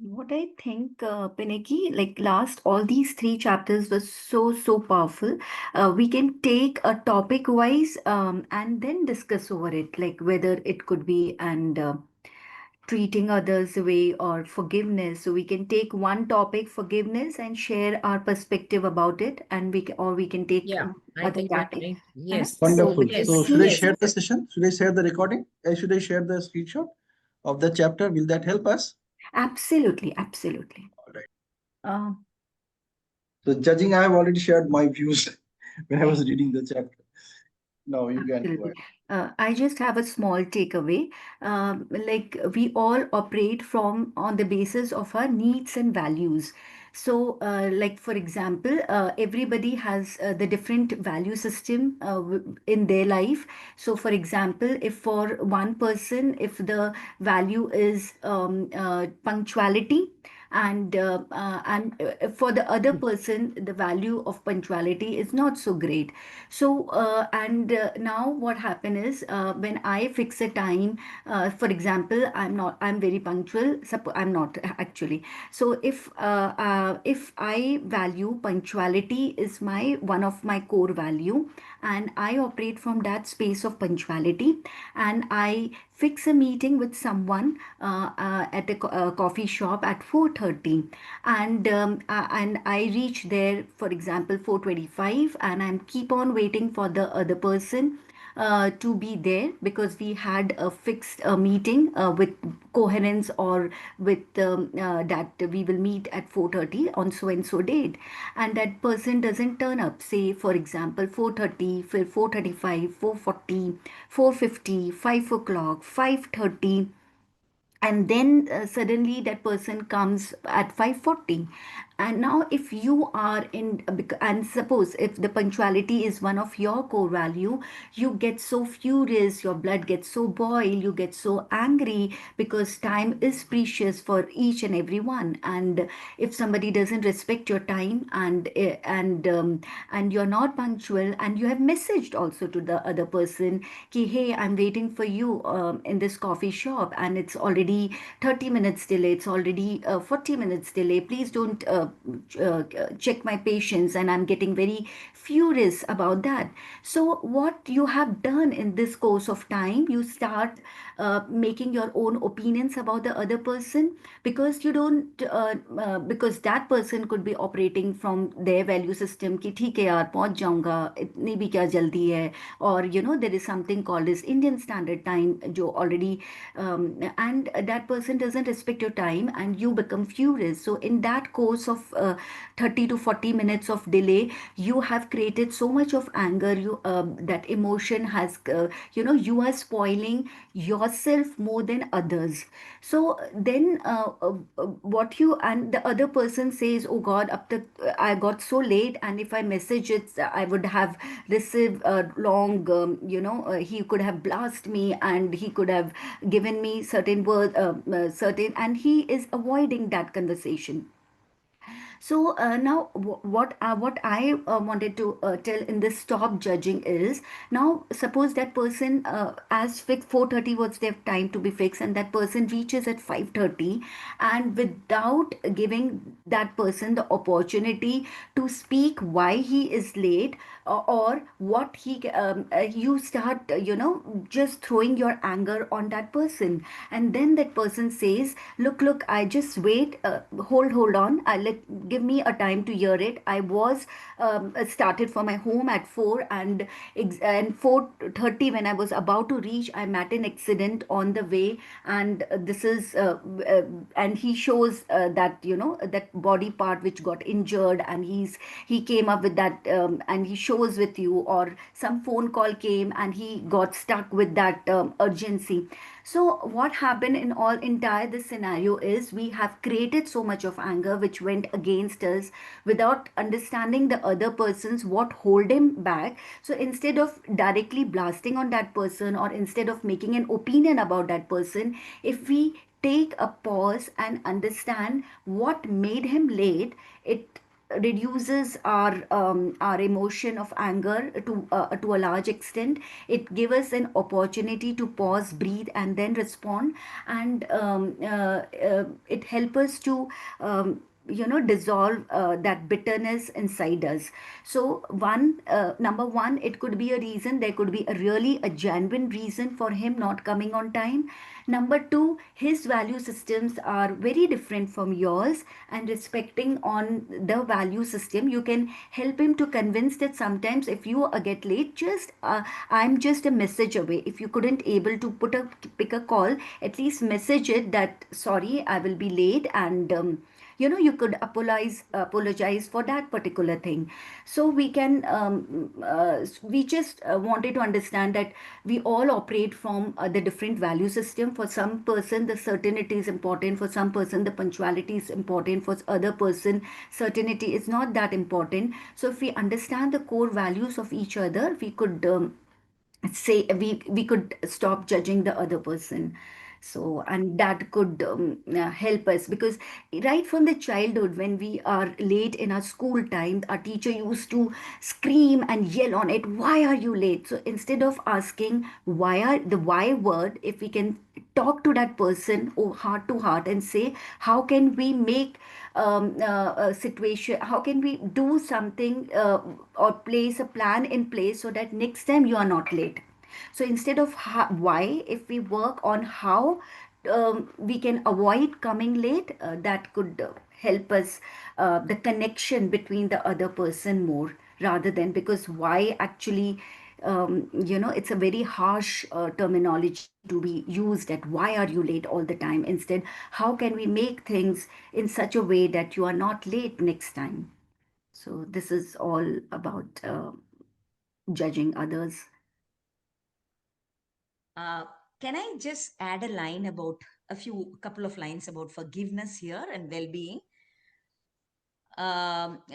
What I think, Pinaki, like last, all these three chapters were so powerful. We can take a topic wise and then discuss over it, like whether it could be and treating others away or forgiveness. So we can take one topic, forgiveness, and share our perspective about it, and we can take Yeah, I other think you're topic. right. है ना? Yes, So Wonderful. with So this, yes, should I yes. share the session? Should I share the recording? Should I share the screenshot of the chapter? Will that help us? absolutely, absolutely. All right. Uh, So judging, I have already shared my views when I was reading the chapter. Now you can go Absolutely. ahead. I just have a small takeaway. Like we all operate from on the basis of our needs and values. So, like for example, everybody has the different value system in their life. So, for example, if for one person, if the value is punctuality, and for the other person, the value of punctuality is not so great. So, and now what happen is when I fix a time, for example, I'm very punctual. I'm not actually. So if I value punctuality is one of my core value, and I operate from that space of punctuality, and I fix a meeting with someone at a coffee shop at 4:30, and I reach there, for example, 4:25, and I'm keep on waiting for the other person to be there, because we had a fixed meeting with coherence, or with that we will meet at 4:30 on so and so date, and that person doesn't turn up, say for example 4:30, 4:35, 4:40, 4:50, 5 o'clock, 5:30, and then suddenly that person comes at 5:40. And now if you are in and suppose if the punctuality is one of your core value, you get so furious, your blood gets so boil, you get so angry, because time is precious for each and every one. And if somebody doesn't respect your time, and you're not punctual, and you have messaged also to the other person ki hey, I'm waiting for you in this coffee shop, and it's already 30 minutes delay, it's already 40 minutes delay, please don't check my patience, and I'm getting very furious about that. So what you have done in this course of time, you start making your own opinions about the other person, because you don't because that person could be operating from their value system कि ठीक है यार पहुंच जाऊंगा इतनी भी क्या जल्दी है, or there is something called as Indian Standard Time जो already and that person doesn't respect your time, and you become furious. So in that course of 30 to 40 minutes of delay, you have created so much of anger, you that emotion has you are spoiling yourself more than others. So then what you and the other person says, oh god, up to I got so late, and if I message it I would have received a long he could have blasted me, and he could have given me certain word certain, and he is avoiding that conversation. So now, what I wanted to tell in this stop judging is, now suppose that person as fixed 4:30 was their time to be fixed, and that person reaches at 5:30, and without giving that person the opportunity to speak why he is late, or what you start just throwing your anger on that person, and then that person says, look, I just wait, hold on, give me a time to hear it. I was started from my home at 4, and 4:30 when I was about to reach, I met an accident on the way, and this is and he shows that that body part which got injured, and he came up with that, and he shows with you, or some phone call came and he got stuck with that urgency. So what happened in all entire this scenario is, we have created so much of anger which went against us, without understanding the other person's what hold him back. So instead of directly blasting on that person, or instead of making an opinion about that person, if we take a pause and understand what made him late, it reduces our emotion of anger to a large extent. It gives us an opportunity to pause, breathe, and then respond. And it helps us to dissolve that bitterness inside us. So one number one, it could be a reason, there could be a really a genuine reason for him not coming on time. Number two, his value systems are very different from yours, and respecting on the value system, you can help him to convince that sometimes if you get late, just I'm just a message away. If you couldn't able to pick a call, at least message it that sorry, I will be late, and you could apologize for that particular thing. So we can we just wanted to understand that we all operate from the different value system. For some person the certainty is important, for some person the punctuality is important, for other person certainty is not that important. So if we understand the core values of each other, we could say we could stop judging the other person. So, and that could help us, because right from the childhood, when we are late in our school time, our teacher used to scream and yell on it, why are you late? So instead of asking why, are the why word, if we can talk to that person, or heart to heart, and say how can we make a situation, how can we do something, or place a plan in place so that next time you are not late. So instead of why, if we work on how we can avoid coming late, that could help us the connection between the other person more, rather than, because why actually, it's a very harsh terminology to be used, that why are you late all the time. Instead, how can we make things in such a way that you are not late next time. So this is all about judging others. Uh, can I just add a line about couple of lines about forgiveness here and well-being?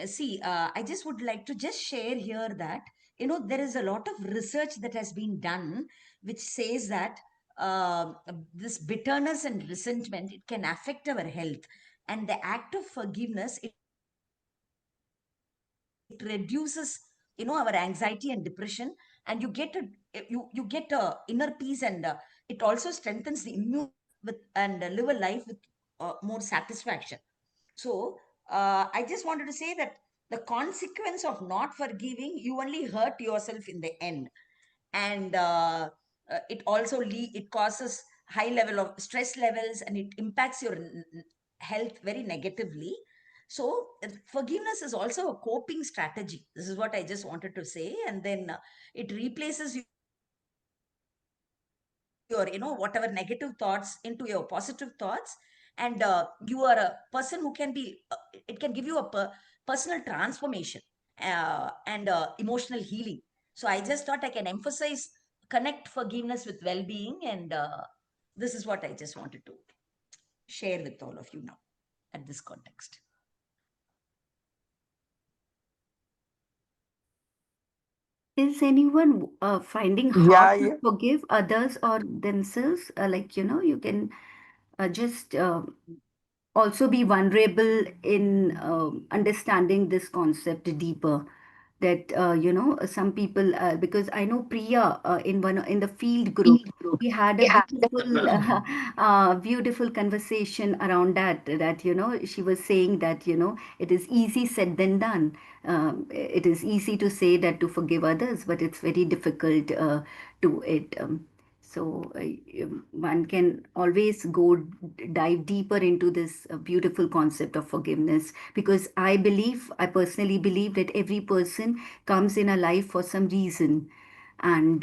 See, I just would like to just share here that, there is a lot of research that has been done which says that this bitterness and resentment, it can affect our health. And the act of forgiveness, it reduces, our anxiety and depression, and you get a inner peace, and it also strengthens the immune system and live a life with more satisfaction. So, I just wanted to say that the consequence of not forgiving, you only hurt yourself in the end. And it also it causes high level of stress levels, and it impacts your health very negatively. So, forgiveness is also a coping strategy. This is what I just wanted to say. And then it replaces your, whatever negative thoughts into your positive thoughts. And you are a person who can be, it can give you a personal transformation and emotional healing. So I just thought I can emphasize, connect forgiveness with well-being, and this is what I just wanted to share with all of you now at this context. Is anyone finding hard Yeah, to yeah. forgive others or themselves? Like, you can just also be vulnerable in understanding this concept deeper. That some people, because I know Priya, in the field group, we had a beautiful beautiful conversation around that she was saying that it is easy said than done. It is easy to say that to forgive others, but it's very difficult to it. So one can always dive deeper into this beautiful concept of forgiveness, because I personally believe that every person comes in a life for some reason. And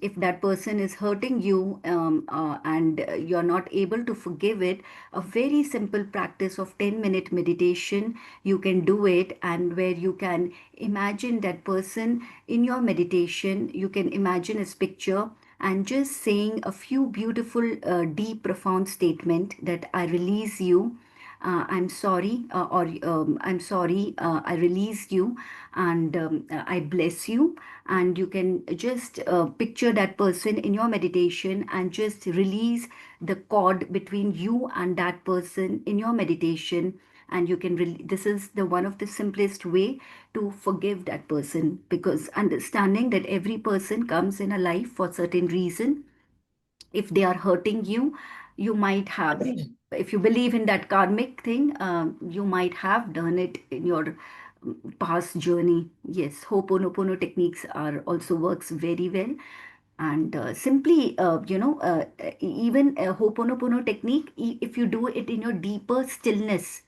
if that person is hurting you, and you're not able to forgive it, a very simple practice of 10-minute meditation, you can do it, and where you can imagine that person in your meditation. You can imagine his picture, and just saying a few beautiful, deep, profound statement that I release you, I'm sorry, or I'm sorry, I released you, and I bless you. And you can just picture that person in your meditation, and just release the cord between you and that person in your meditation. and you can this is the one of the simplest way to forgive that person, because understanding that every person comes in a life for certain reason. If they are hurting you, you might have, if you believe in that karmic thing, you might have done it in your past journey. Yes, ho'oponopono techniques are also works very well. And simply, even a ho'oponopono technique, if you do it in your deeper stillness,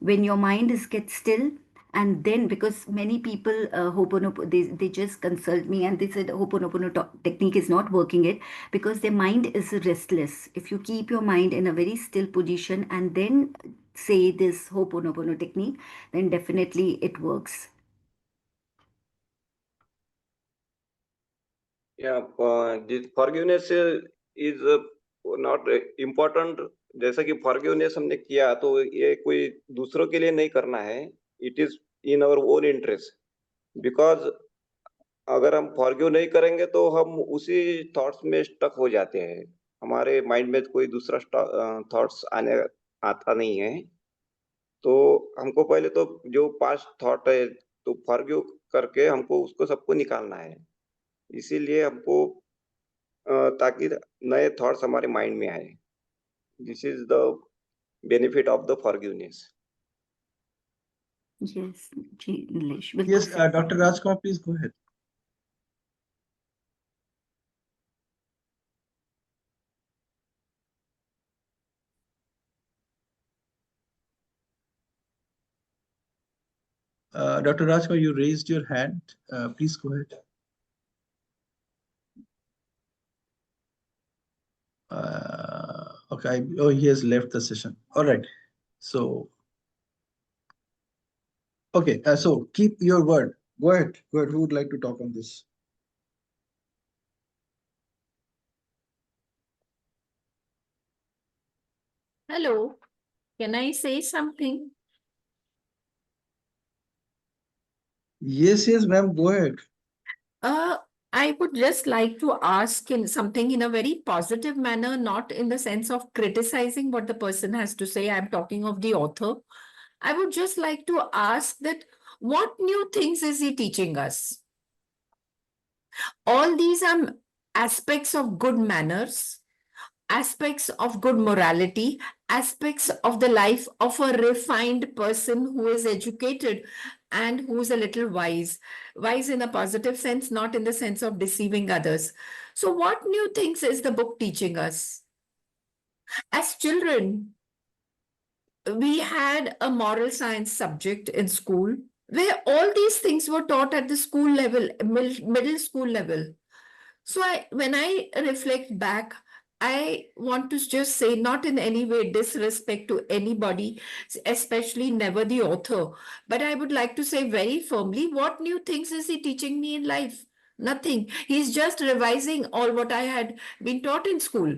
when your mind is get still, and then, because many people hoponopono, they just consult me and they said hoponopono technique is not working it, because their mind is restless. If you keep your mind in a very still position and then say this hoponopono technique, then definitely it works. Yeah, this forgiveness is not important. जैसा कि forgiveness हमने किया तो ये कोई दूसरों के लिए नहीं करना है. It is in our own interest. Because अगर हम forgive नहीं करेंगे तो हम उसी thoughts में stuck हो जाते हैं. हमारे mind में कोई दूसरा thoughts आने आता नहीं है. तो हमको पहले तो जो past thought है तो forgive करके हमको उसको सबको निकालना है. इसीलिए हमको ताकि नए थॉट्स हमारे माइंड में आए. This is the benefit of the forgiveness. Yes, जी नीलेश बिल्कुल Yes, सही. Dr. Rajkumar, please go ahead. Dr. Rajkumar, you raised your hand. Please go ahead. Okay. Oh, he has left the session. All right. So, okay. So keep your word. Go ahead. Go ahead. Who would like to talk on this? Hello, can I say something? Yes, yes, ma'am. Go ahead. Uh, I would just like to ask in something in a very positive manner, not in the sense of criticizing what the person has to say. I'm talking of the author. I would just like to ask that what new things is he teaching us? All these are aspects of good manners, aspects of good morality, aspects of the life of a refined person who is educated and who's a little wise. Wise in a positive sense, not in the sense of deceiving others. So, what new things is the book teaching us? As children, we had a moral science subject in school where all these things were taught at the school level, middle school level. So when I reflect back, I want to just say, not in any way disrespect to anybody, especially never the author, but I would like to say very firmly, what new things is he teaching me in life? Nothing. He's just revising all what I had been taught in school.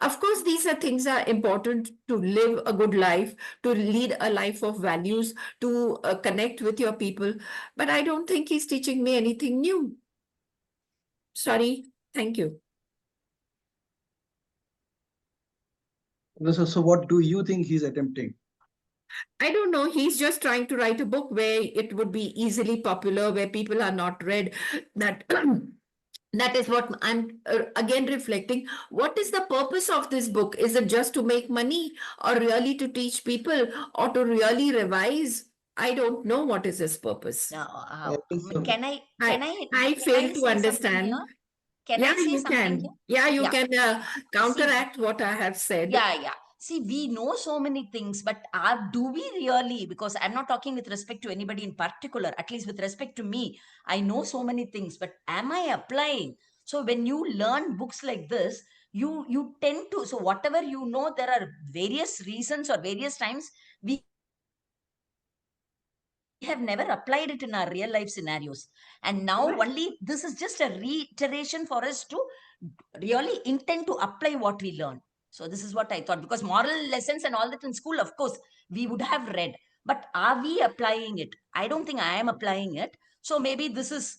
Of course, these are things are important to live a good life, to lead a life of values, to connect with your people. But I don't think he's teaching me anything new. Sorry. Thank you. So what do you think he's attempting? I don't know. He's just trying to write a book where it would be easily popular, where people are not read. That that is what I'm again reflecting. What is the purpose of this book? Is it just to make money, or really to teach people, or to really revise? I don't know what is his purpose. Now, So, can I I can I I can I fail to say something understand. here? Can Yeah, I say you something can. here? Yeah, you Yeah. can See, counteract what I have said. yeah. See, we know so many things, but do we really? Because I'm not talking with respect to anybody in particular, at least with respect to me. I know so many things, but am I applying? So when you learn books like this, you tend to, so whatever you know, there are various reasons or various times we have never applied it in our real life scenarios. And now only this is just a reiteration for us to really intend to apply what we learn. So this is what I thought, because moral lessons and all that in school, of course, we would have read, but are we applying it? I don't think I am applying it. So maybe this is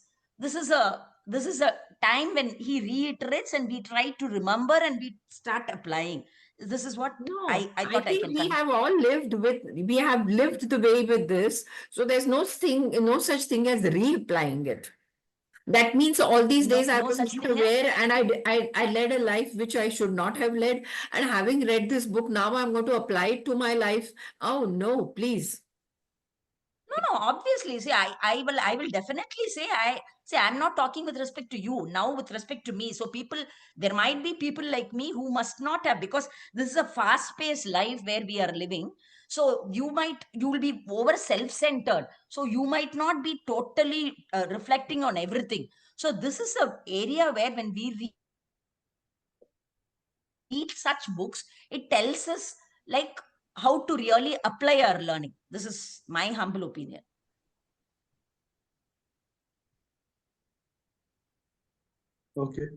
a this is a time when he reiterates and we try to remember and we start applying. This is what No, I I thought I think can we have all lived with, we have lived the way with this. So there's no such thing as reapplying it. That means all these days I no was such not thing as, aware, and I led a life which I should not have led. And having read this book, now I'm going to apply it to my life. Oh no, please. no, obviously. See, I will definitely say, I'm not talking with respect to you now, with respect to me. So people, there might be people like me who must not have, because this is a fast-paced life where we are living. So you will be over self-centered. So you might not be totally reflecting on everything. So this is a area where when we read such books, it tells us like how to really apply our learning. This is my humble opinion. Okay.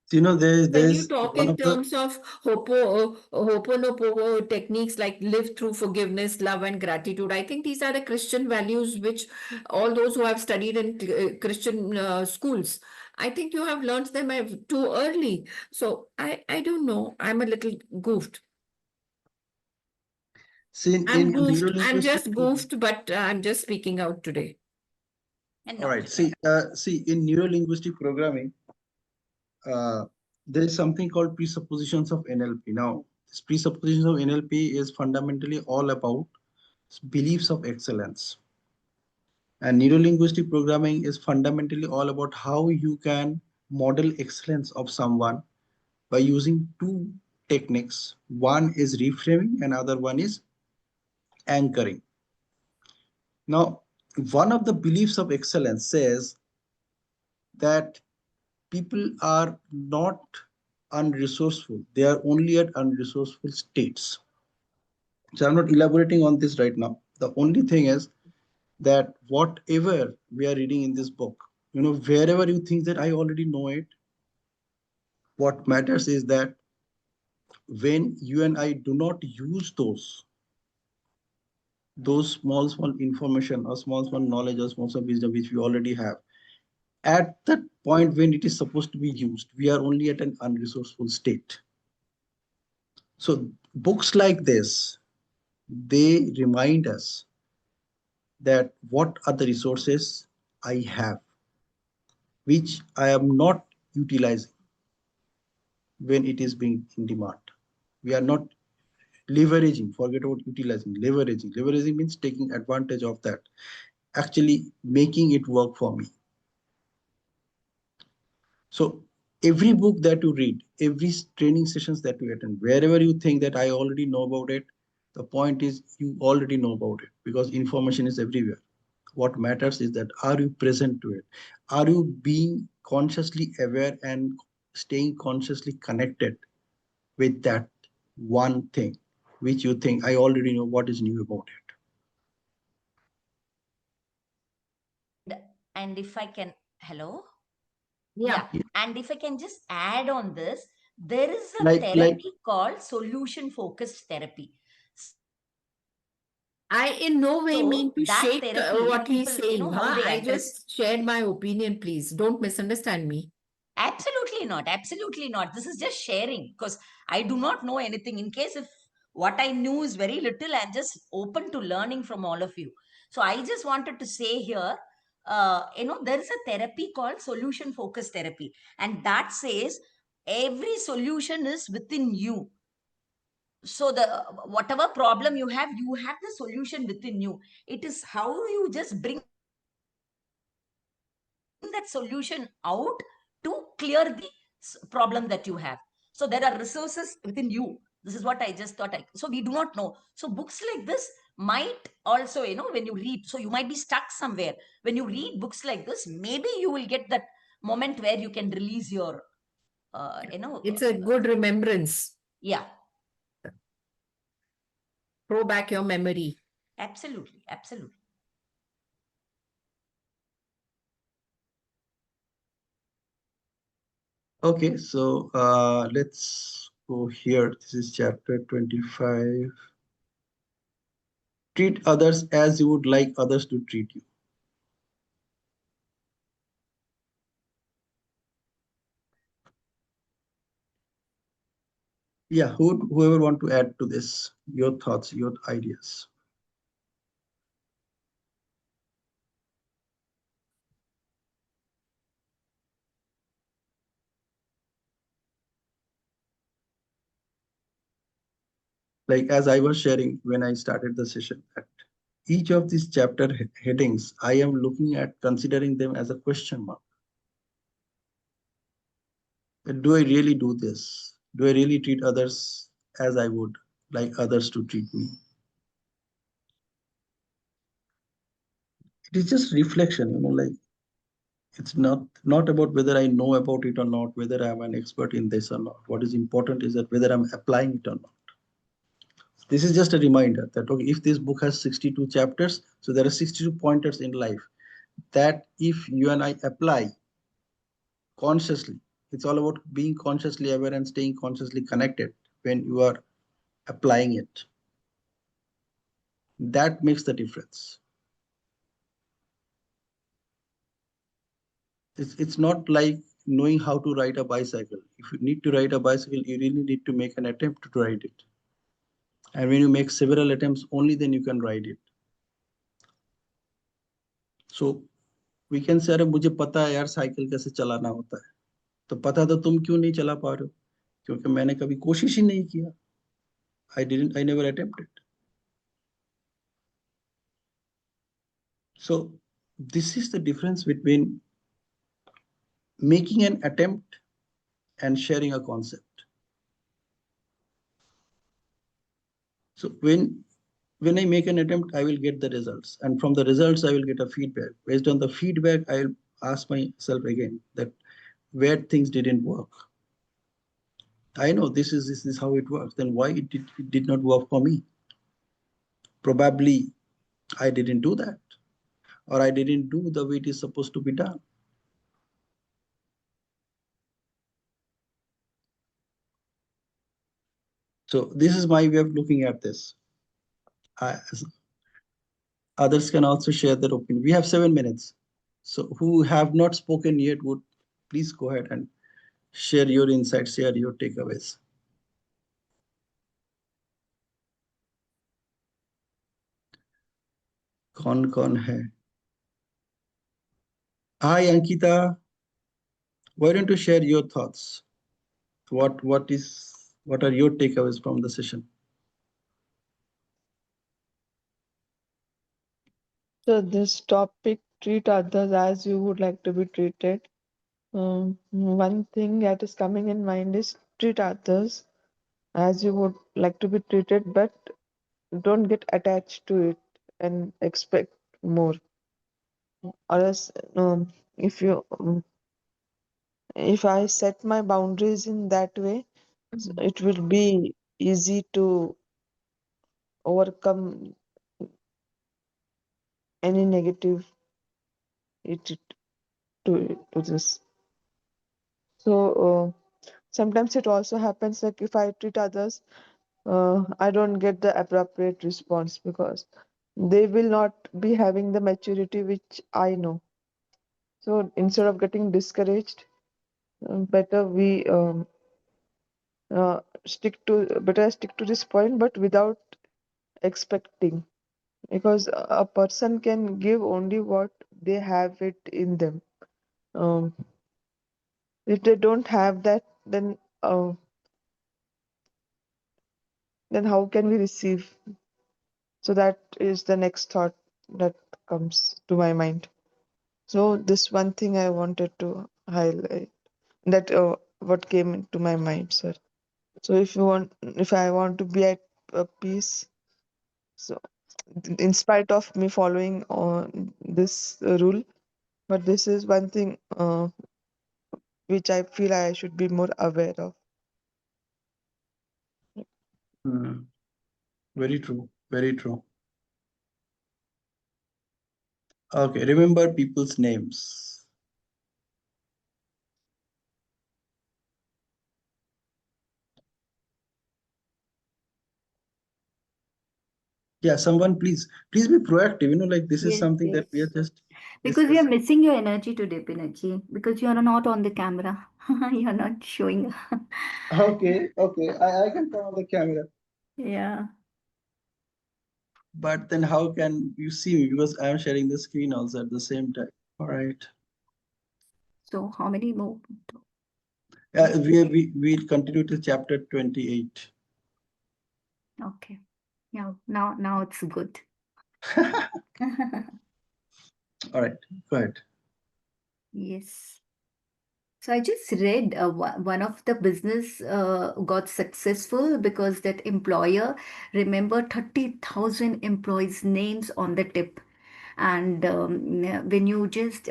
So, you know, When you there's talk one in of the terms of Ho'oponopono techniques like live through forgiveness, love, and gratitude, I think these are the Christian values which all those who have studied in Christian schools, I think you have learned them too early. So I don't know. I'm a little goofed. scene I'm in goofed. I'm neurolinguistic. just goofed, but I'm just speaking out today. And All right. not, See, in neurolinguistic programming, uh, there is something called presuppositions of NLP. Now, this presuppositions of NLP is fundamentally all about beliefs of excellence. And neurolinguistic programming is fundamentally all about how you can model excellence of someone by using two techniques. One is reframing, and other one is anchoring. Now, one of the beliefs of excellence says that people are not unresourceful, they are only at unresourceful states. So I'm not elaborating on this right now. The only thing is that whatever we are reading in this book, you know, wherever you think that I already know it, what matters is that when you and I do not use those small information or small knowledge or small wisdom which we already have, at that point when it is supposed to be used, we are only at an unresourceful state. So books like this, they remind us that what are the resources I have, which I am not utilizing when it is being in demand. We are not leveraging, forget about utilizing, leveraging. Leveraging means taking advantage of that, actually making it work for me. So every book that you read, every training sessions that you attend, wherever you think that I already know about it, the point is you already know about it because information is everywhere. What matters is that are you present to it? Are you being consciously aware and staying consciously connected with that one thing which you think I already know what is new about it? and if I can, hello? Yeah. Yeah. And if I can just add on this, there is a Like therapy called solution focused therapy. I in no way So mean to that shake therapy, what he's people, saying. how Huh? they I address. just shared my opinion, please. Don't misunderstand me. Absolutely not. Absolutely not. This is just sharing because I do not know anything. In case if what I knew is very little, I'm just open to learning from all of you. So I just wanted to say here, there is a therapy called solution focused therapy, and that says every solution is within you. So the whatever problem you have the solution within you. It is how you just bring that solution out to clear the problem that you have. So there are resources within you. This is what I just thought. So we do not know. So books like this might also, when you read, so you might be stuck somewhere. When you read books like this, maybe you will get that moment where you can release your, uh, you know, It's a uh, good remembrance. yeah, Throw back your memory. absolutely, absolutely. okay, so let's go here. This is chapter 25. Treat others as you would like others to treat you. Yeah, whoever want to add to this, your thoughts, your ideas. Like as I was sharing when I started the session, that each of these chapter headings, I am looking at considering them as a question mark. Do I really do this? Do I really treat others as I would like others to treat me? It is just reflection, like it's not about whether I know about it or not, whether I'm an expert in this or not. What is important is that whether I'm applying it or not. This is just a reminder that okay, if this book has 62 chapters, so there are 62 pointers in life that if you and I apply consciously, it's all about being consciously aware and staying consciously connected when you are applying it. That makes the difference. It's not like knowing how to ride a bicycle. If you need to ride a bicycle, you really need to make an attempt to ride it. And when you make several attempts, only then you can ride it. So we can say, अरे मुझे पता है यार cycle कैसे चलाना होता है. तो पता तो तुम क्यों नहीं चला पा रहे हो? क्योंकि मैंने कभी कोशिश ही नहीं किया. I never attempted. So this is the difference between making an attempt and sharing a concept. So when I make an attempt, I will get the results, and from the results, I will get a feedback. Based on the feedback, I'll ask myself again that where things didn't work. I know this is how it works. Then why it did not work for me? Probably I didn't do that, or I didn't do the way it is supposed to be done. So this is my way of looking at this. I, others can also share their opinion. We have 7 minutes. So who have not spoken yet would please go ahead and share your insights, share your takeaways. कौन है? Hi Ankita, why don't you share your thoughts? What are your takeaways from the session? So this topic, treat others as you would like to be treated. One thing that is coming in mind is treat others as you would like to be treated, but don't get attached to it and expect more. Or else, if you if I set my boundaries in that way, so it will be easy to overcome any negative it to this. So sometimes it also happens like if I treat others, I don't get the appropriate response because they will not be having the maturity which I know. So instead of getting discouraged, better we stick to this point, but without expecting, because a person can give only what they have it in them. Um, if they don't have that, then how can we receive? So that is the next thought that comes to my mind. So this one thing I wanted to highlight, that what came into my mind, sir. So if I want to be at peace, so in spite of me following on this rule, but this is one thing which I feel I should be more aware of. Hmm. Very true. Very true. Okay, remember people's names. Yeah, someone please be proactive. Like this is Yes, something that we are yes. just Because we are discussing. missing your energy today, Pinaki, because you are not on the camera. You're not showing. Okay, okay. I can turn on the camera. Yeah. But then how can you see me? Because I am sharing the screen also at the same time. All right. So how many more? We continue to chapter 28. Okay. Yeah. Now it's good. All right, go ahead. Yes. So I just read one of the business got successful because that employer remembered 30,000 employees' names on the tip. And when you just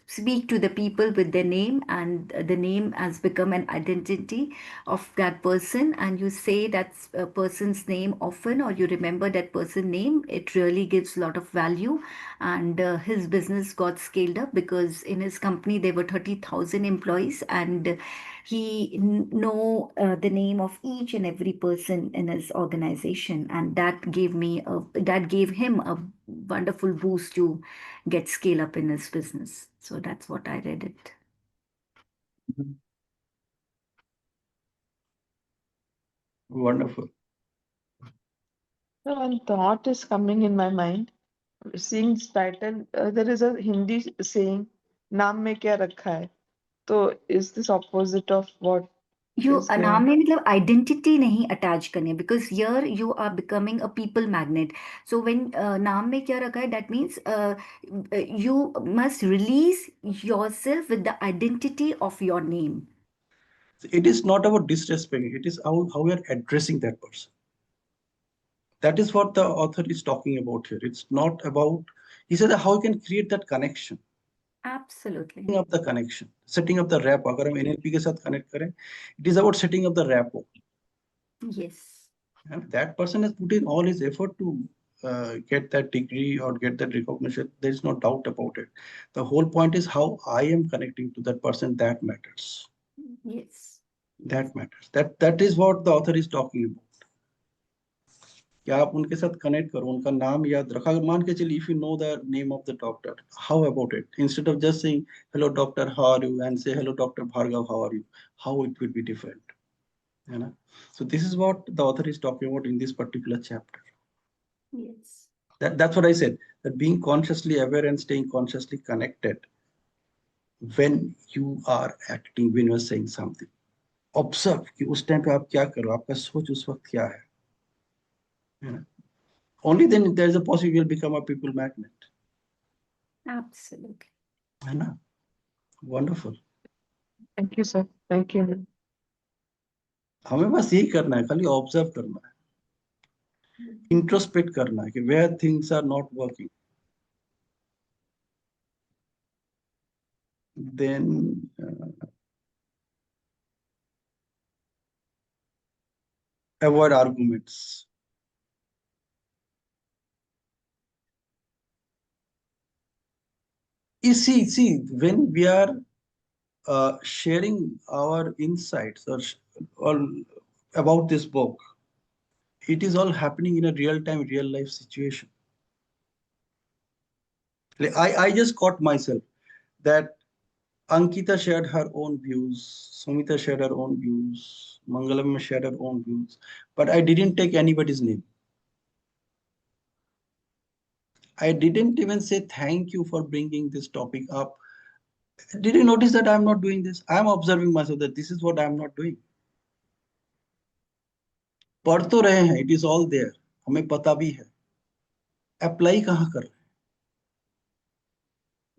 speak to the people with their name, and the name has become an identity of that person, and you say that person's name often, or you remember that person's name, it really gives a lot of value. And his business got scaled up because in his company there were 30,000 employees, and he know the name of each and every person in his organization, and that gave him a wonderful boost to get scale up in his business. So that's what I read it. Mhm. Wonderful. So one thought is coming in my mind. Seeing this title, there is a Hindi saying, "नाम में क्या रखा है?" So is this opposite of what You is नाम there? में मतलब identity नहीं attach करनी, because here you are becoming a people magnet. So when नाम में क्या रखा है, that means you must release yourself with the identity of your name. It is not about disrespecting, it is how we are addressing that person. That is what the author is talking about here. It's not about, he said how you can create that connection, Absolutely. setting up the connection, setting up the rapport. अगर हम NLP के साथ connect करें, it is about setting up the rapport. Yes. And that person has put in all his effort to get that degree or get that recognition. There is no doubt about it. The whole point is how I am connecting to that person. That matters. Yes. That matters. That is what the author is talking about. कि आप उनके साथ connect करो, उनका नाम याद रखा. अगर मान के चलिए, if you know the name of the doctor, how about it, instead of just saying hello doctor how are you and say hello doctor Bhargava how are you, how it will be different, है ना. So this is what the author is talking about in this particular chapter. Yes. That's what I said, that being consciously aware and staying consciously connected when you are acting, when you are saying something. Observe कि उस time पे आप क्या कर रहे हो, आपका सोच उस वक्त क्या है ना. Only then there is a possibility you'll become a people magnet, Absolutely. है ना. Wonderful. Thank you, sir. Thank you. हमें बस यही करना है, खाली ऑब्जर्व करना है, इंट्रोस्पेक्ट करना है कि where things are not working, then avoid arguments. You see, when we are sharing our insights or about this book, it is all happening in a real time, real life situation. Like I just caught myself that Ankita shared her own views, Sumita shared her own views, Mangalam shared her own views, but I didn't take anybody's name. I didn't even say thank you for bringing this topic up. Did you notice that I'm not doing this? I'm observing myself that this is what I'm not doing. पढ़ तो रहे हैं, it is all there, हमें पता भी है, apply कहाँ कर रहे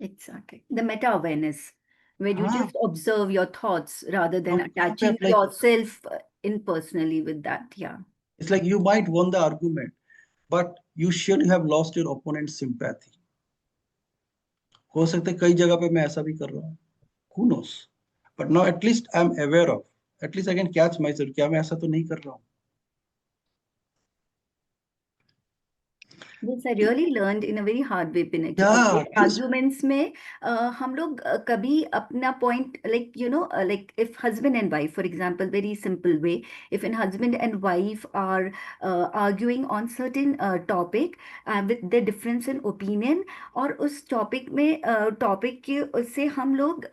Exactly. The meta awareness, where हैं. you हाँ, just observe your thoughts rather than हम कहाँ पे attaching अप्लाई कर रहे हैं. yourself in personally with that. Yeah. It's like you might won the argument, but you should have lost your opponent's sympathy. हो सकता है कई जगह पे मैं ऐसा भी कर रहा हूँ. Who knows? But now at least I'm aware of. At least I can catch myself. क्या मैं ऐसा तो नहीं कर रहा हूँ. This I really learned in a very hard way, Pinaki. Yeah, Okay, just arguments में हम लोग कभी अपना point, like you know, like if husband and wife, for example, very simple way, if an husband and wife are arguing on certain topic with the difference in opinion, और उस topic में topic के उससे हम लोग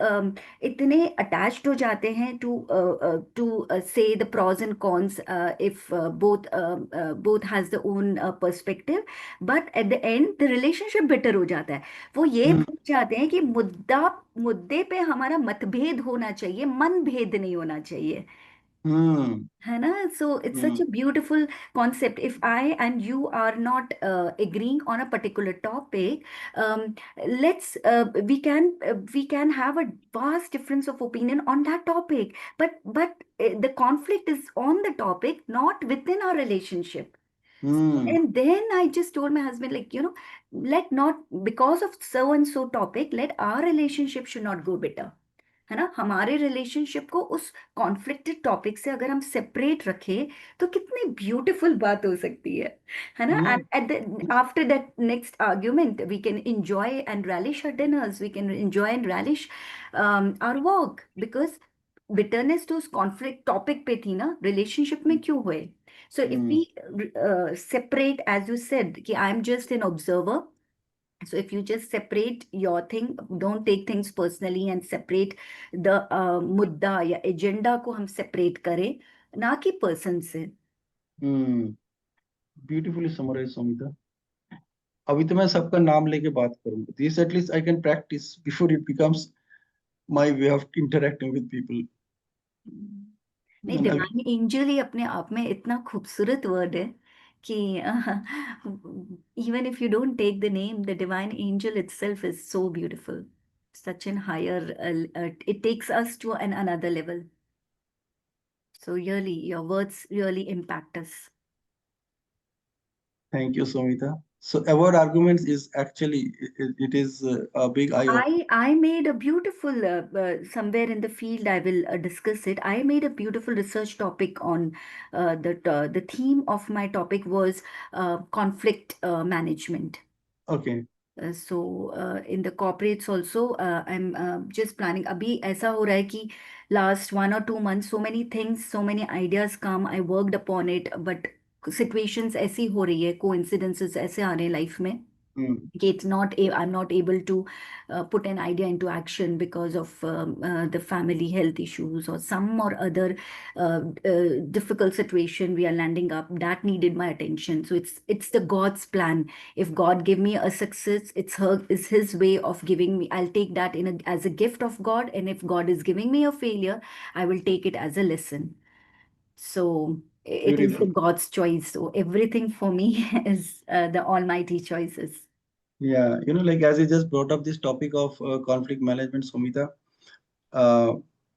इतने attached हो जाते हैं to say the pros and cons if both has the own perspective, but at the end the relationship better हो जाता है। वो ये hmm, भूल जाते हैं कि मुद्दे पे हमारा मतभेद होना चाहिए, मन भेद नहीं होना चाहिए, hmm, है ना? So it's hmm, such a beautiful concept. If I and you are not agreeing on a particular topic, um, let's we can have a vast difference of opinion on that topic, but the conflict is on the topic, not within our relationship. hmm, And then I just told my husband, like, you know, let not, because of so and so topic, let our relationship should not go better. है ना? हमारे relationship को उस conflicted topic से अगर हम separate रखें तो कितनी ब्यूटीफुल बात हो सकती है ना? hmm, and at the after that next argument we can enjoy and relish our dinners, we can enjoy and relish our work, because bitterness तो उस कॉन्फ्लिक्ट टॉपिक पे थी ना, रिलेशनशिप में क्यों हुए? So if hmm, we separate, as you said, कि I'm just an observer. So if you just separate your thing, don't take things personally and separate the मुद्दा या एजेंडा को हम separate करें, ना कि person से। hmm. Beautifully summarized, Samita. अभी तो मैं सबका नाम लेके बात करूंगा. This at least I can practice before it becomes my way of interacting with people. नहीं, And I, डिवाइन एंजल ही अपने आप में इतना खूबसूरत वर्ड है कि even if you don't take the name, the divine angel itself is so beautiful, such an higher it takes us to another level. So really, your words really impact us. thank you, Samita. So avoid arguments is actually it is a big eye opener. I made a beautiful somewhere in the field. I will discuss it. I made a beautiful research topic on the theme of my topic was conflict management. Okay. So in the corporates also, I'm just planning. अभी ऐसा हो रहा है कि last 1 or 2 months, so many things, so many ideas come. I worked upon it, but situations ऐसी हो रही है, coincidences ऐसे आ रहे हैं life में Hmm. it's not I'm not able to put an idea into action because of the family health issues or some or other difficult situation we are landing up that needed my attention. So it's the God's plan. If God give me a success, it's his way of giving me. I'll take that as a gift of God, and if God is giving me a failure, I will take it as a lesson. So it is the Beautiful. God's choice. So everything for me is the almighty choices. Yeah, like as you just brought up this topic of conflict management, Sumita, uh,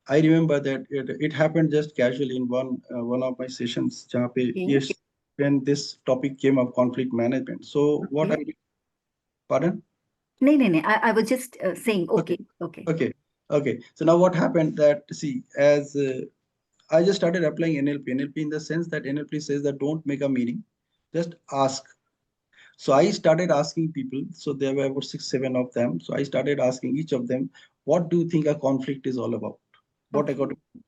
I remember that it happened just casually in one of my sessions, जहाँ पे Okay. yes, when this topic came up, conflict management. So what I Okay. did, pardon? No. I was just saying, Okay, okay, okay. okay, okay. So now what happened that see, as I just started applying NLP. NLP in the sense that NLP says that don't make a meaning, just ask. So I started asking people. So there were about 6, 7 of them. So I started asking each of them, what do you think a conflict is all about? What I got. Okay.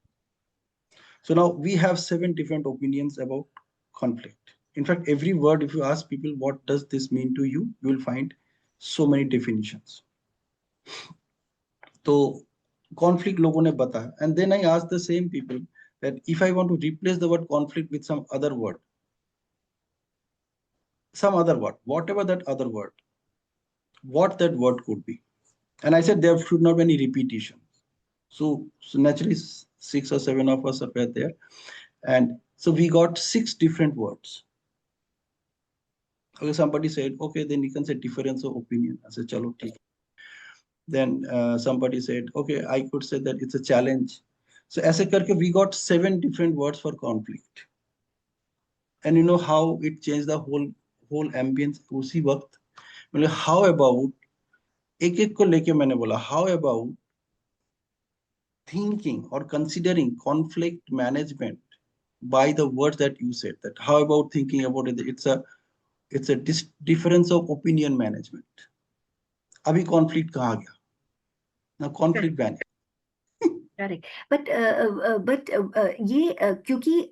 So now we have 7 different opinions about conflict. In fact, every word, if you ask people, what does this mean to you, you will find so many definitions. तो conflict लोगों ने बताया, and then I asked the same people that if I want to replace the word conflict with some other word, whatever that other word, what that word could be. And I said there should not be any repetition. So naturally, 6 or 7 of us were there. And so we got 6 different words. Okay, somebody said, okay, then you can say difference of opinion. I said, chalo, theek. Then somebody said, okay, I could say that it's a challenge. So ऐसे करके we got 7 different words for conflict. And you know how it changed the whole ambience उसी वक्त. मतलब how about एक एक को लेके मैंने बोला how about thinking or considering conflict management by the words that you said, that how about thinking about it, It's a difference of opinion management. अभी conflict कहाँ गया? Now conflict vanished. Correct but ये क्योंकि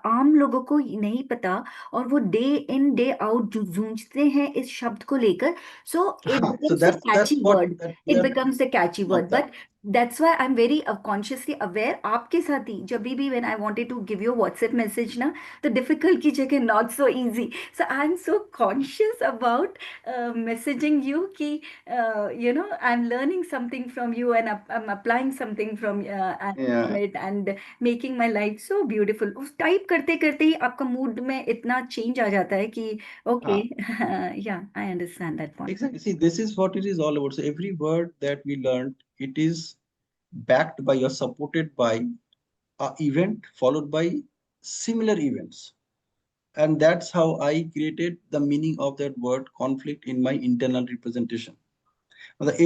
आम लोगों को नहीं पता और वो डे इन डे आउट जूझते हैं इस शब्द को लेकर so it So becomes a that's catchy what word that we it are becomes a catchy word not but that. That's why I am very consciously aware आपके साथ ही जब भी when I wanted to give you WhatsApp message ना तो difficult की जगह not so easy so I am so conscious about messaging you कि you know I'm learning something from you and I'm applying something from Yeah. it and making my life so beautiful उस type करते करते ही आपका mood में इतना change आ जाता है कि ओके Ah, या I understand that point exactly. See, this is what it is all about. So every word that we learned, it is backed by or supported by a event followed by similar events. And that's how I created the meaning of that word conflict in my internal representation.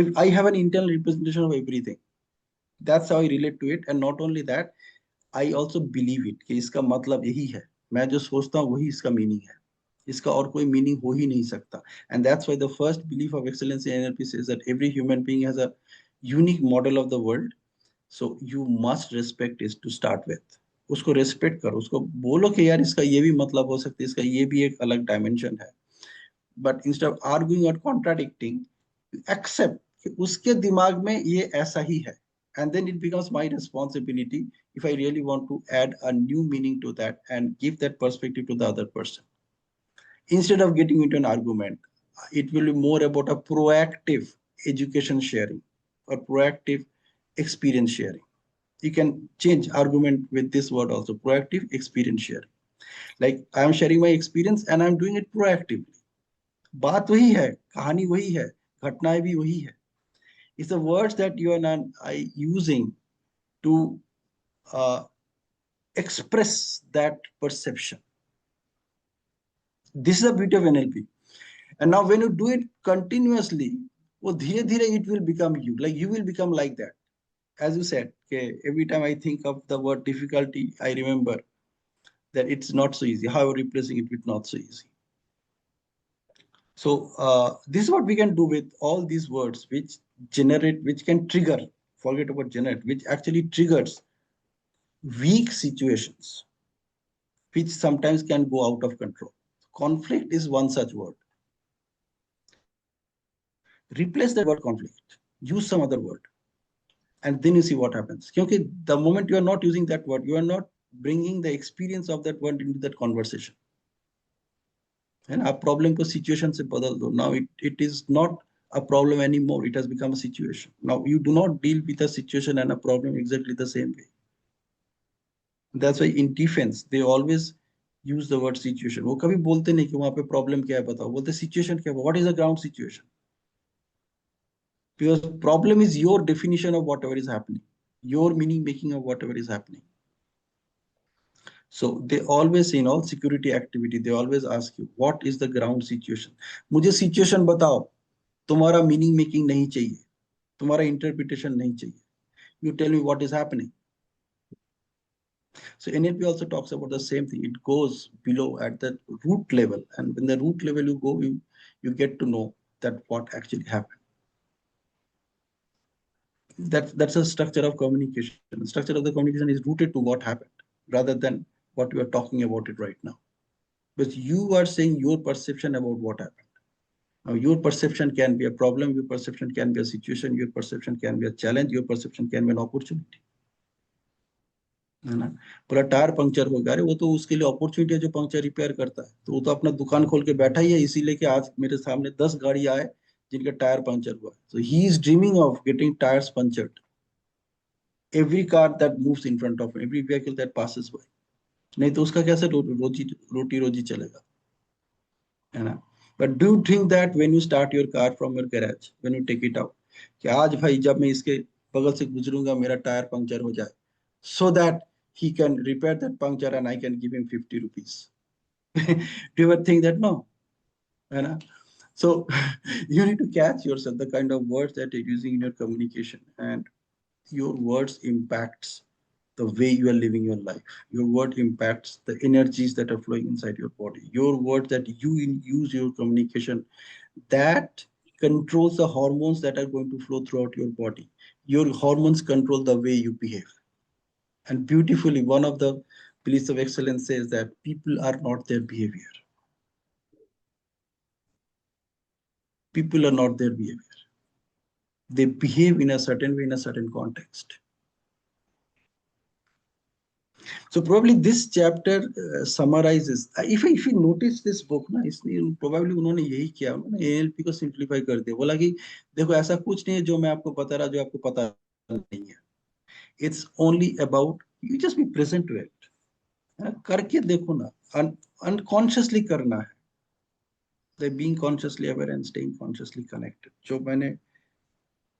If I have an internal representation of everything, that's how I relate to it. And not only that, I also believe it कि इसका मतलब यही है. मैं जो सोचता हूँ वही इसका मीनिंग है. इसका और कोई मीनिंग हो ही नहीं सकता. And that's why the first belief of excellence in NLP says that every human being has a unique model of the world. So you must respect it to start with. उसको respect करो, उसको बोलो कि यार इसका ये भी मतलब हो सकता है, इसका ये भी एक अलग डायमेंशन है. बट इंस्टेड ऑफ आर्ग्यूइंग और कॉन्ट्राडिक्टिंग, एक्सेप्ट कि उसके दिमाग में ये ऐसा ही है. And then it becomes my responsibility if I really want to add a new meaning to that and give that perspective to the other person. Instead of getting into an argument, it will be more about a proactive education sharing or proactive experience sharing. You can change argument with this word also, proactive experience sharing. Like I am sharing my experience and I'm doing it proactively. बात वही है, कहानी वही है, घटनाएं भी वही है. It's the words that you and I using to uh, express that perception. This is the beauty of NLP. And now when you do it continuously, well, dhire dhire it will become you. Like you will become like that. As you said, okay, every time I think of the word difficulty, I remember that it's not so easy. How are replacing it with not so easy? So this is what we can do with all these words, which generate, which can trigger, forget about generate, which actually triggers weak situations, which sometimes can go out of control. Conflict is one such word. Replace that word conflict, use some other word, and then you see what happens. Because the moment you are not using that word, you are not bringing the experience of that word into that conversation. And our problem को situation से बदल दो. Now it is not a problem anymore. It has become a situation. Now you do not deal with a situation and a problem exactly the same way. That's why in defense they always use the word situation. वो कभी बोलते नहीं कि वहाँ पे problem क्या है बताओ. बोलते situation क्या है? What is the ground situation? Because problem is your definition of whatever is happening, your meaning making of whatever is happening. So they always, in all security activity, they always ask you, what is the ground situation? मुझे situation बताओ, तुम्हारा meaning making नहीं चाहिए, तुम्हारा interpretation नहीं चाहिए. You tell me what is happening. So NLP also talks about the same thing. It goes below at the root level, and when the root level you go, you get to know that what actually happened. That's a structure of communication. The structure of the communication is rooted to what happened rather than what we are talking about it right now. Because you are saying your perception about what happened. Now, your perception can be a problem, your perception can be a situation, your perception can be a challenge, your perception can be an opportunity. है ना. बोला tyre puncture हो गया, अरे वो तो उसके लिए अपॉर्चुनिटी है जो पंक्चर रिपेयर करता है. तो वो तो अपना दुकान खोल के बैठा ही है, इसीलिए कि आज मेरे सामने 10 गाड़ी आए जिनका टायर पंक्चर हुआ. So he is dreaming of getting tires punctured. Every car that moves in front of him, every vehicle that passes by. नहीं तो उसका कैसे रोटी रोजी चलेगा, है ना. But do you think that when you start your car from your garage, when you take it out, कि आज भाई जब मैं इसके बगल से गुजरूंगा मेरा टायर पंक्चर हो जाए, so that he can repair that puncture and I can give him 50 rupees. Do you ever think that? No, है ना. So you need to catch yourself, the kind of words that you're using in your communication, and your words impacts the way you are living your life. Your word impacts the energies that are flowing inside your body. Your word that you use your communication, that controls the hormones that are going to flow throughout your body. Your hormones control the way you behave. And beautifully, one of the beliefs of excellence says that people are not their behavior. People are not their behavior. They behave in a certain way in a certain context. So probably this chapter summarizes. If you notice this book ना, इसने probably उन्होंने यही किया, उन्होंने ALP को simplify कर दिया, बोला कि देखो ऐसा कुछ नहीं है जो मैं आपको बता रहा जो आपको पता नहीं है. It's only about you just be present to it. है ना? करके देखो ना, unconsciously करना है. Like being consciously aware and staying consciously connected. जो मैंने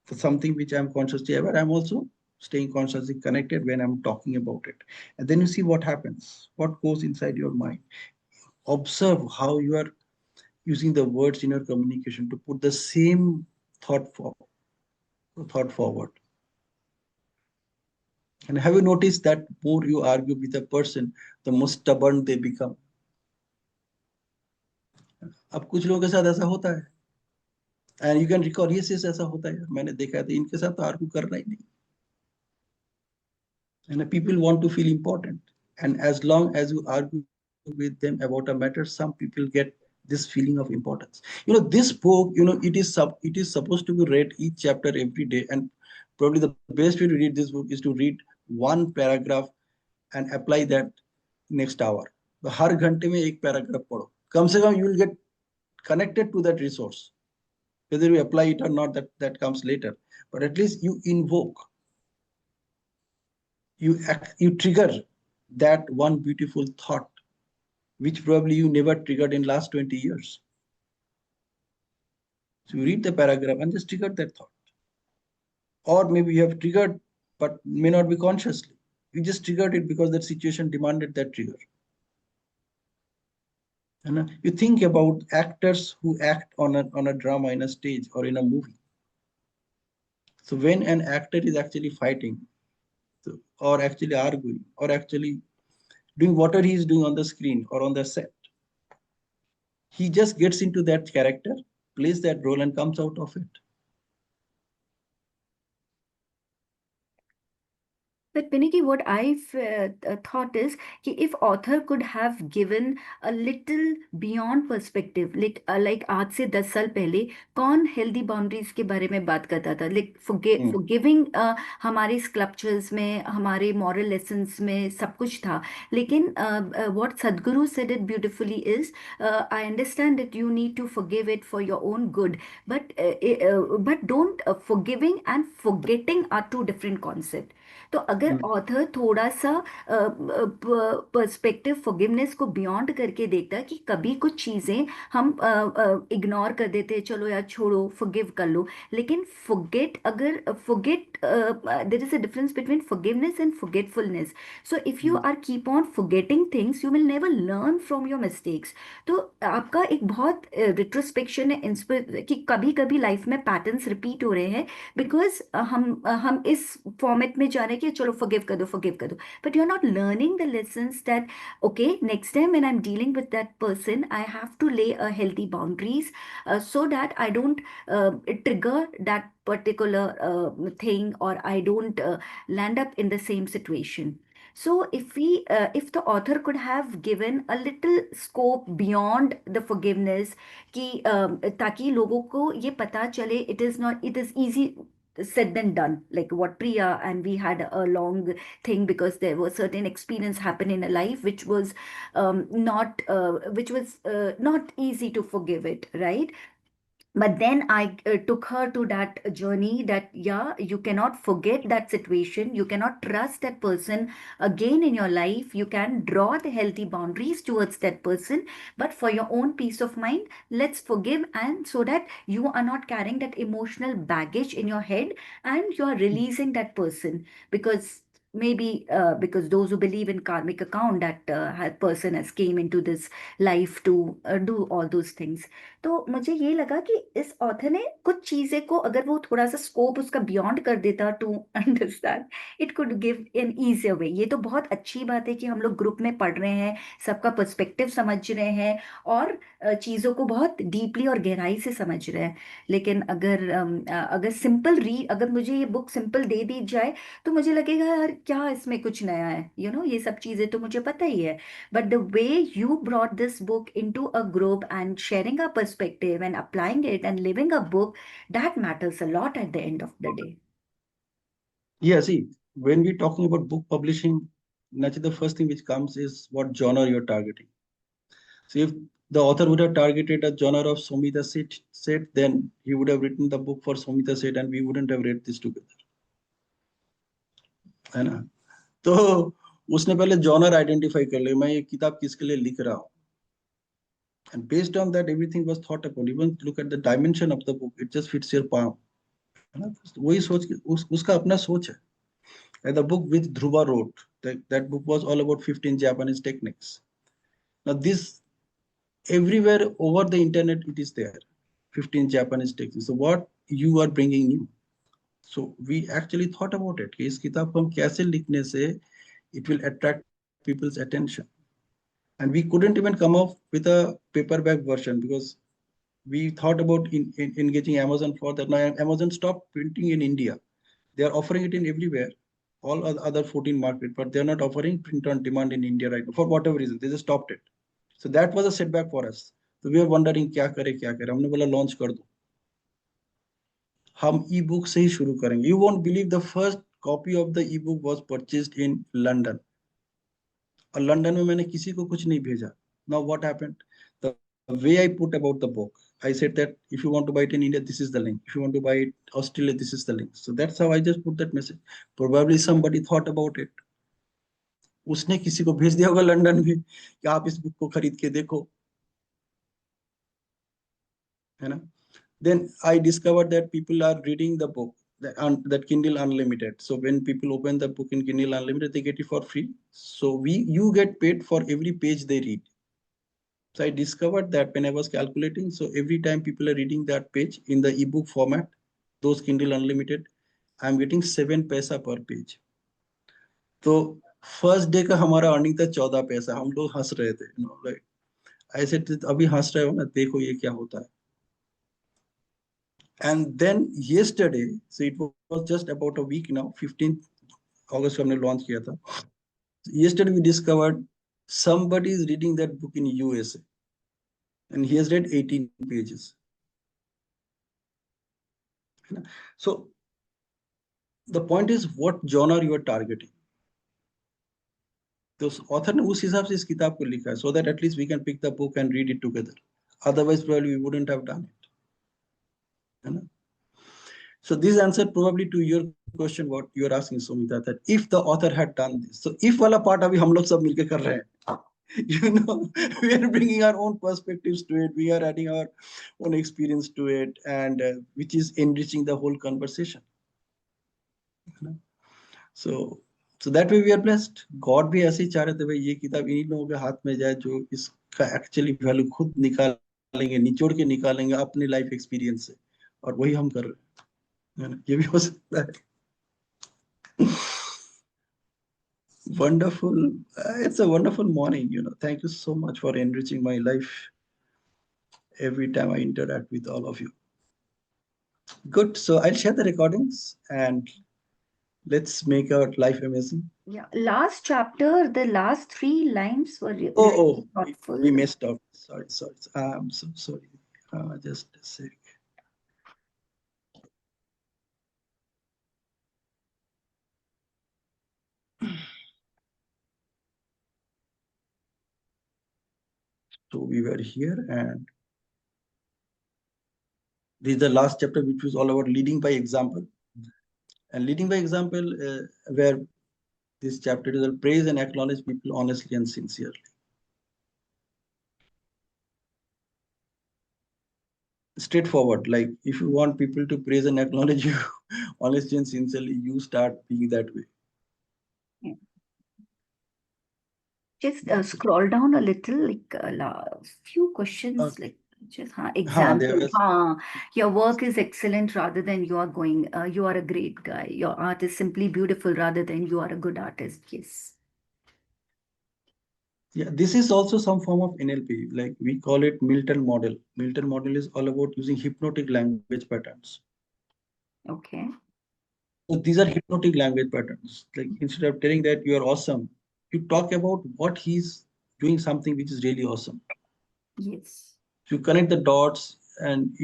for something which I'm consciously aware, I'm also staying consciously connected when I'm talking about it. And then you see what happens, what goes inside your mind. Observe how you are using the words in your communication to put the same thought thought forward. And have you noticed that more you argue with a person, the more stubborn they become? अब कुछ लोगों के साथ ऐसा होता है. And you can recall, yes, yes, ऐसा होता है. मैंने देखा है, तो इनके साथ तो आर्ग्यू करना ही नहीं. And people want to feel important. And as long as you argue with them about a matter, some people get this feeling of importance. This book, it is supposed to be read each chapter every day. And probably the best way to read this book is to read one paragraph and apply that next hour. तो हर घंटे में एक paragraph पढ़ो. कम से कम you will get connected to that resource. Whether you apply it or not, that comes later. But at least you invoke, you trigger that one beautiful thought which probably you never triggered in last 20 years. So you read the paragraph and just trigger that thought. Or maybe you have triggered but may not be consciously. You just triggered it because that situation demanded that trigger. And you think about actors who act on a drama in a stage or in a movie. So when an actor is actually fighting, or actually arguing, or actually doing whatever he is doing on the screen or on the set, he just gets into that character, plays that role, and comes out of it. But Piniki, what I've thought is कि if author could have given a little beyond perspective, like आज से 10 साल पहले कौन healthy boundaries के बारे में बात करता था, like forgiving हमारे sculptures में, हमारे moral lessons में सब कुछ था. लेकिन what Sadhguru said it beautifully is, I understand that you need to forgive it for your own good, but don't forgiving and forgetting are two different concepts. तो अगर ऑथर थोड़ा सा पर्सपेक्टिव फॉरगिवनेस को बियॉन्ड करके देखता कि कभी कुछ चीज़ें हम इग्नोर कर देते हैं, चलो यार छोड़ो, फॉरगिव कर लो. लेकिन फॉरगेट, अगर forget, there is a difference between forgiveness and forgetfulness. So if you are keep on forgetting things, you will never learn from your mistakes. तो आपका एक बहुत रिट्रोस्पेक्शन है कि कभी कभी लाइफ में पैटर्न्स रिपीट हो रहे हैं बिकॉज हम इस फॉर्मेट में जा रहे हैं कि चलो फॉरगिव कर दो, फॉरगिव कर दो. But you are not learning the lessons that okay, next time when I am dealing with that person I have to lay a healthy boundaries so that I don't trigger that particular thing, or I don't land up in the same situation. So if the author could have given a little scope beyond the forgiveness, कि ताकि लोगों को ये पता चले, it is easy said than done, like what Priya and we had a long thing because there was certain experience happen in a life which was not easy to forgive it, right? But then I took her to that journey that yeah, you cannot forget that situation, you cannot trust that person again in your life, you can draw the healthy boundaries towards that person, but for your own peace of mind, let's forgive, and so that you are not carrying that emotional baggage in your head and you are releasing that person. Because maybe because those who believe in karmic account, that person has came into this life to do all those things. तो मुझे ये लगा कि इस author ने कुछ चीजें को अगर वो थोड़ा सा स्कोप उसका बियॉन्ड कर देता to understand, it could give an easier way. ये तो बहुत अच्छी बात है कि हम लोग ग्रुप में पढ़ रहे हैं, सबका पर्सपेक्टिव समझ रहे हैं, और चीजों को बहुत डीपली और गहराई से समझ रहे हैं। लेकिन अगर सिंपल री अगर मुझे ये बुक सिंपल दे दी जाए तो मुझे लगेगा यार क्या इसमें कुछ नया है, ये सब चीजें तो मुझे पता ही है। But the way you brought this book into a group and sharing a perspective and applying it and living a book, that matters a lot at the end of the day. Yeah, see, when we're talking about book publishing, naturally the first thing which comes is what genre you're targeting. So if the author would have targeted a genre of Somita Seth, then he would have written the book for Somita Seth and we wouldn't have read this together. है ना? तो उसने पहले genre identify कर लिया, मैं ये किताब किसके लिए लिख रहा हूँ, and based on that everything was thought upon. Even look at the dimension of the book, it just fits your palm, है ना? वही सोच के उसका अपना सोच है. And the book which Dhruva wrote, that book was all about 15 Japanese techniques. Now this everywhere over the internet it is there, 15 Japanese techniques. So what you are bringing new. So we actually thought about it कि इस किताब को हम कैसे लिखने से it will attract people's attention. And we couldn't even come up with a paperback version because we thought about engaging Amazon for that. Now Amazon stopped printing in India. They are offering it in everywhere, all other 14 markets, but they're not offering print on demand in India right now for whatever reason. They just stopped it. So that was a setback for us. So we were wondering क्या करें क्या करें. हमने बोला launch कर दो. हम e-book से ही शुरू करेंगे. You won't believe the first copy of the e-book was purchased in London. और लंदन में मैंने किसी को कुछ नहीं भेजा. Now what happened? The way I put about the book, I said that if you want to buy it in India, this is the link. If you want to buy it Australia, this is the link. So that's how I just put that message. Probably somebody thought about it. उसने किसी को भेज दिया होगा London में कि आप इस बुक को खरीद के देखो, है ना? Then I discovered that people are reading the book, that Kindle Unlimited. So when people open the book in Kindle Unlimited, they get it for free. So you get paid for every page they read. So I discovered that when I was calculating, so every time people are reading that page in the ebook format, those Kindle Unlimited, I'm getting 7 पैसा per page. तो first day का हमारा earning था 14 पैसा. हम लोग हंस रहे थे, लाइक आई सेड अभी हंस रहे हो ना, देखो ये क्या होता है. And then yesterday, so it was just about a week now, 15th August हमने लॉन्च किया था. Yesterday we discovered somebody is reading that book in USA and he has read 18 pages. So the point is what genre you are targeting. तो author ने उस हिसाब से इस किताब को लिखा है, so that at least we can pick the book and read it together. Otherwise probably we wouldn't have done it, है ना? So this answer probably to your question what you are asking, Sumita, that if the author had done this. So if वाला part अभी हम लोग सब मिलके कर रहे हैं. We are bringing our own perspectives to it. We are adding our own experience to it, and which is enriching the whole conversation. So that way we are blessed. God भी ऐसे ही चाह रहे थे भाई ये किताब इन्हीं लोगों के हाथ में जाए जो इसका एक्चुअली वैल्यू खुद निकालेंगे, निचोड़ के निकालेंगे अपने लाइफ एक्सपीरियंस से, और वही हम कर रहे हैं. ये भी हो सकता है. Wonderful. It's a wonderful morning. Thank you so much for enriching my life every time I interact with all of you. Good. So I'll share the recordings and let's make our life amazing. Yeah, last chapter, the last three lines were really Oh, thoughtful. we messed up. Sorry. I'm so sorry. Just a sec. So we were here, and this is the last chapter, which was all about leading by example. And leading by example, where this chapter is all praise and acknowledge people honestly and sincerely. Straightforward. Like if you want people to praise and acknowledge you honestly and sincerely, you start being that way. Just scroll down a little, like few questions, Okay. like just हाँ, there example. was Your work is excellent rather than you are going. You are a great guy. Your art is simply beautiful rather than you are a good artist. Yes. yeah. This is also some form of NLP. Like we call it Milton model. Milton model is all about using hypnotic language patterns. Okay. So these are hypnotic language patterns. Like instead of telling that you are awesome, you talk about what he's doing something which is really awesome. Yes. You connect the dots, and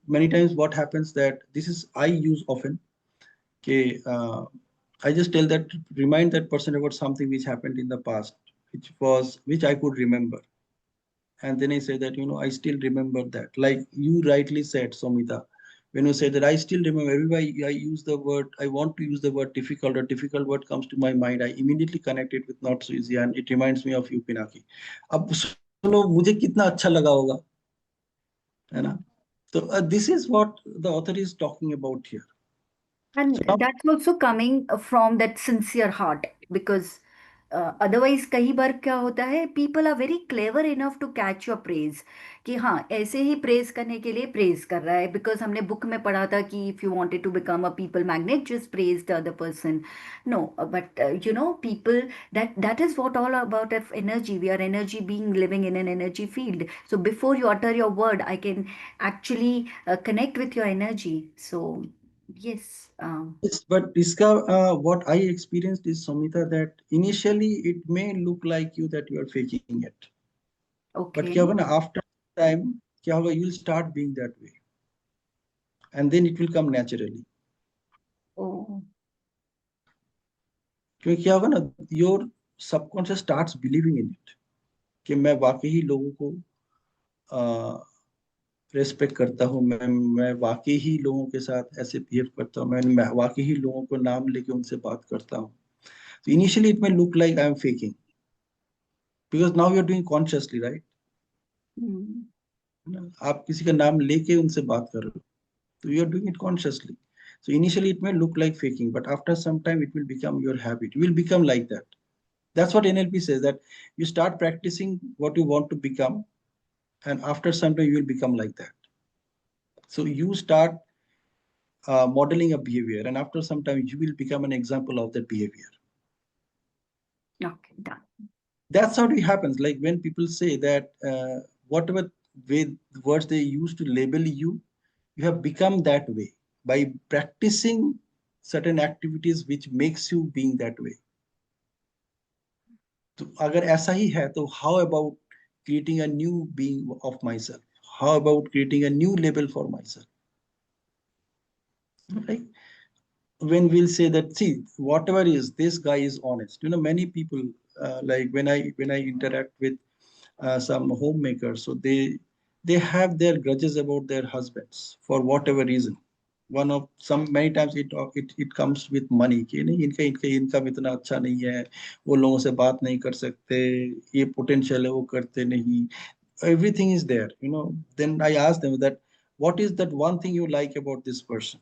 many times what happens that this is I use often. Okay, I just tell that remind that person about something which happened in the past, which I could remember, and then I say that I still remember that. Like you rightly said, Somita, when you say that I still remember. Everybody, I use the word. I want to use the word difficult. Or difficult word comes to my mind. I immediately connect it with not so easy, and it reminds me of you, Pinaki. अब सुनो मुझे कितना अच्छा लगा होगा, है ना? So this is what the author is talking about here. So And now that's also coming from that sincere heart because otherwise कई बार क्या होता है, people are very clever enough to catch your praise कि हाँ ऐसे ही praise करने के लिए praise कर रहा है, because हमने book में पढ़ा था कि if you wanted to become a people magnet just praise the other person. No, but people, that is what all about of energy. We are energy being living in an energy field, so before you utter your word I can actually connect with your energy. So yes. yes, but Iska, what I experienced is, Samita, that initially it may look like you that you are faking it. But Okay. क्या होगा ना, after time क्या होगा, you'll start being that way, and then it will come naturally. Oh, क्योंकि क्या होगा ना, your subconscious starts believing in it कि मैं वाकई ही लोगों को रेस्पेक्ट करता हूँ, मैं वाकई ही लोगों के साथ ऐसे बिहेव करता हूँ, मैं वाकई ही लोगों को नाम लेके उनसे बात करता हूँ. So initially it may look like I am faking because now you're doing consciously, right? mm, आप किसी का नाम लेके उनसे बात कर रहे हो, so you are doing it consciously. So initially it may look like faking, but after some time it will become your habit. You will become like that. That's what NLP says, that you start practicing what you want to become, and after some time you will become like that. So you start modeling a behavior, and after some time you will become an example of that behavior. okay, done. That's how it happens. Like when people say that whatever way words they use to label you, you have become that way by practicing certain activities which makes you being that way. तो अगर ऐसा ही है तो how about creating a new being of myself? How about creating a new label for myself? Right? When we'll say that, see, whatever is, this guy is honest. Many people, like when I interact with some homemakers, so they have their grudges about their husbands for whatever reason. One of some many times it comes with money कि नहीं, इनका इनका income इतना अच्छा नहीं है, वो लोगों से बात नहीं कर सकते, ये पोटेंशियल है वो करते नहीं. Everything is there. Then I ask them that what is that one thing you like about this person.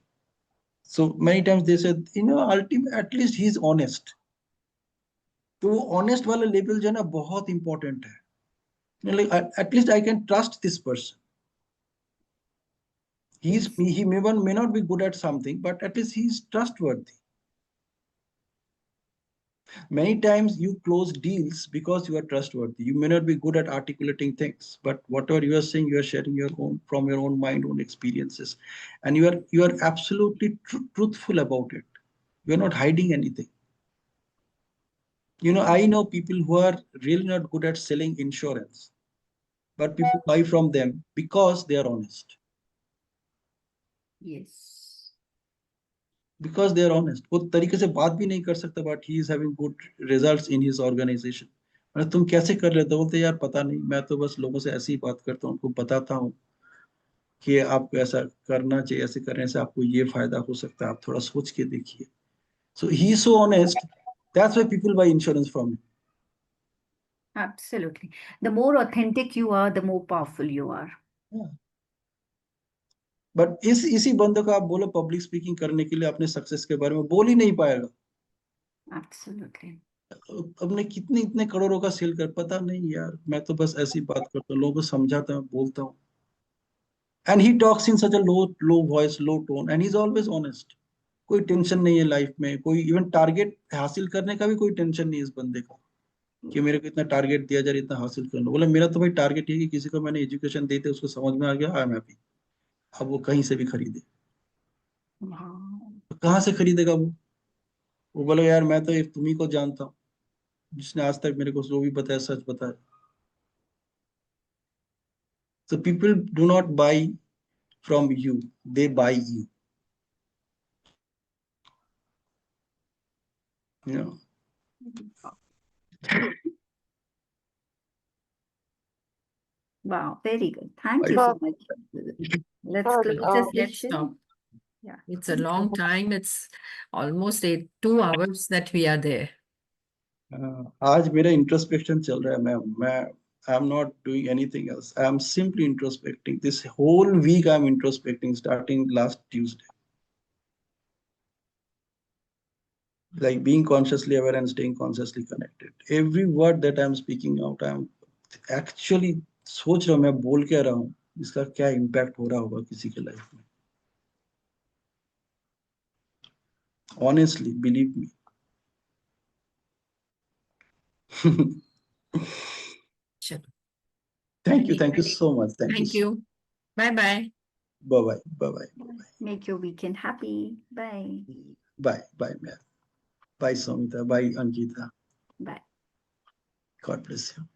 So many times they said, ultimate, at least he's honest. तो वो honest वाला लेवल जो है ना बहुत important है. Like at least I can trust this person. Yes. He may not be good at something, but at least he's trustworthy. Many times you close deals because you are trustworthy. You may not be good at articulating things, but whatever you are saying, you are sharing your own from your own mind, own experiences, and you are absolutely truthful about it. You are not hiding anything. I know people who are really not good at selling insurance, but people buy from them because they are honest. Yes. Because they are honest. वो तरीके से बात भी नहीं कर सकता, but he is having good results in his organization. मतलब तुम कैसे कर लेते हो? बोलते यार पता नहीं, मैं तो बस लोगों से ऐसे ही बात करता हूँ, उनको बताता हूँ कि आपको ऐसा करना चाहिए, ऐसे करने से आपको ये फायदा हो सकता है, आप थोड़ा सोच के देखिए. So he is so honest. That's why people buy insurance from him. Absolutely. The more authentic you are, the more powerful you are. Yeah. But इसी बंदे को आप बोलो पब्लिक स्पीकिंग करने के लिए अपने सक्सेस के बारे में बोल ही नहीं पाएगा. Absolutely. अब मैं कितने इतने करोड़ों का सेल कर, पता नहीं यार, मैं तो बस ऐसी बात करता हूँ, लोगों को समझाता हूँ, बोलता हूँ। And he talks in such a low voice, low tone, and he is always honest. कोई टेंशन नहीं है लाइफ में, कोई इवन टारगेट हासिल करने का भी कोई टेंशन नहीं है इस बंदे का, कि मेरे को इतना टारगेट दिया जा रहा है, इतना हासिल कर लो। बोले मेरा तो भाई टारगेट है कि किसी को मैंने एजुकेशन दी थी, उसको समझ में आ गया, आई एम हैप्पी। अब वो कहीं से भी खरीदे, Wow. तो कहाँ से खरीदेगा वो बोले यार मैं तो एक तुम्ही को जानता हूँ, जिसने आज तक मेरे को जो भी बताया सच बताया। So people do not buy from you, they buy you. You know. Wow, very good. Thank I, you so Sure, much. Let's sure. close this Let's session. stop. Yeah. It's a long time. It's almost 2 hours that we are there. आज मेरा introspection चल रहा है, मैं I am not doing anything else, I am simply introspecting. This whole week I am introspecting starting last Tuesday, like being consciously aware and staying consciously connected. Every word that I am speaking out, I am actually सोच रहा हूँ मैं बोल क्या रहा हूँ, इसका क्या इम्पैक्ट हो रहा होगा किसी के लाइफ में। Honestly, believe me. Chalo. Thank you so much. Thank you. Thank you. Bye-bye. Bye bye. Bye bye. Make your weekend happy. Bye. Bye bye, man. Bye, Somita. Bye, Ankita. Bye. God bless you.